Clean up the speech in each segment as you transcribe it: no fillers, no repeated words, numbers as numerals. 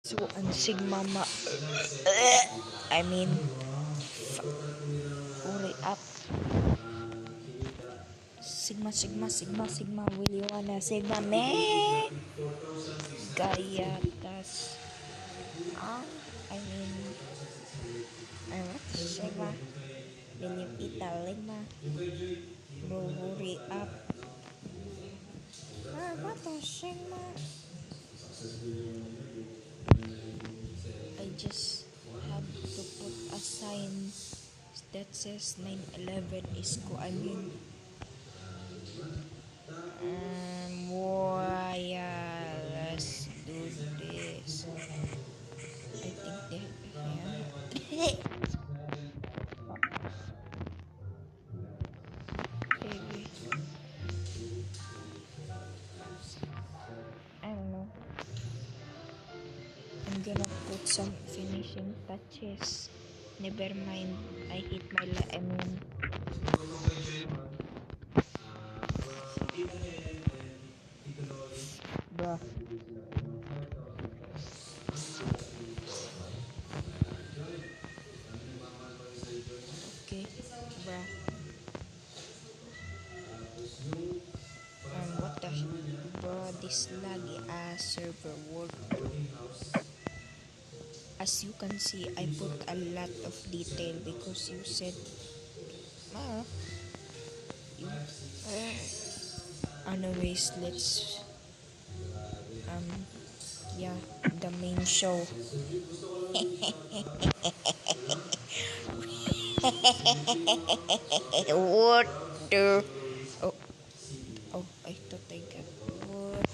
So ang sigma I mean hurry up. Sigma, will you wanna sigma me? Gayatas. I mean what sigma? Will you ita ligma? Bro, hurry up. What the sigma? I just have to put a sign that says 9/11 is ko. I mean, let's do this. I think that, yeah. Maybe. I don't know. I'm gonna put some finishing touches. Never mind, I hit my I mean, bruh. Okay, bruh. What the bro, this laggy ass server work. As you can see, I put a lot of detail because you said, you, anyways, let's, yeah, the main show. What the? Oh, I thought I got what?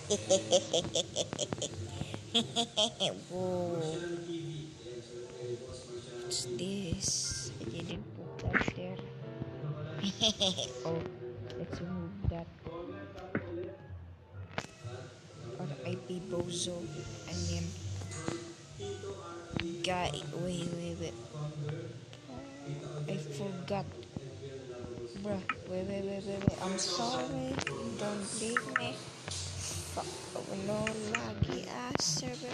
Whoa. What's this? I didn't put that there. Oh, let's remove that. R.I.P. Bozo. I mean, guy. Wait. I forgot. Bruh, wait. I'm sorry. Don't leave me. Fuck. Oh, no, lagi server.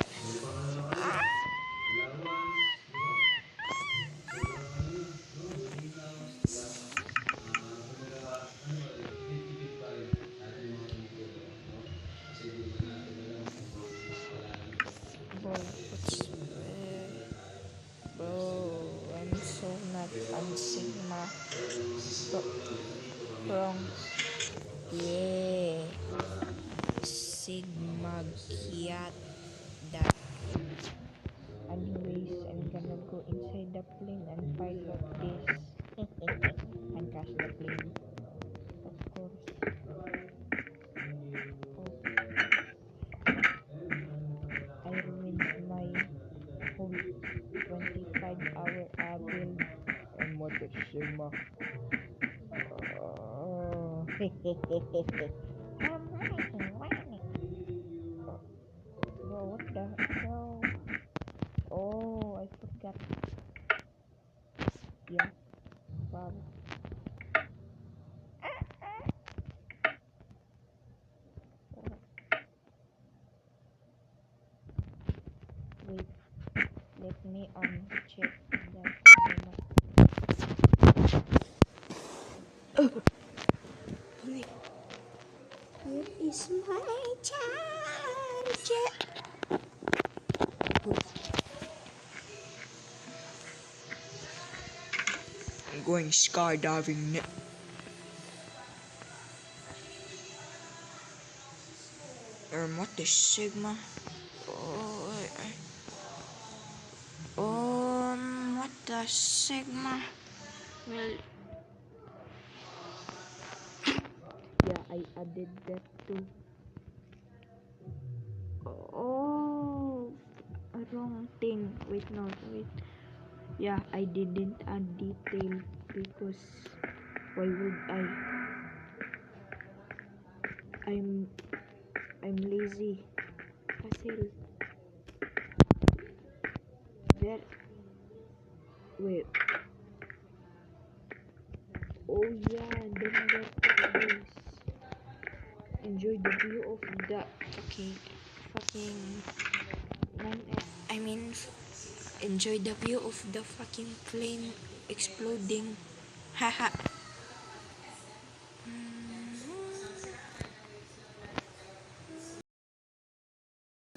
Bro, bro, I'm so not on Sigma. Bro, wrong. Yeah. Sigma Kiat that. Anyways, I'm gonna go inside the plane and pilot this. And crash the plane. Of course. Oh, I ruined my whole 25-hour build. And what is Sigma? Oh. Bro, what the hell? Oh, I forgot. Yeah, wow. Wait, let me check that. Wait, where is my charger? I'm going skydiving. What the Sigma? Oh, what the Sigma? Well, yeah, I added that too. Oh, a wrong thing. Wait. Yeah, I didn't add detail because why would I? I'm lazy. Hassle. There. Wait. Oh yeah, then that is. Enjoy the view of the fucking 9S I mean, enjoy the view of the fucking plane exploding. Haha.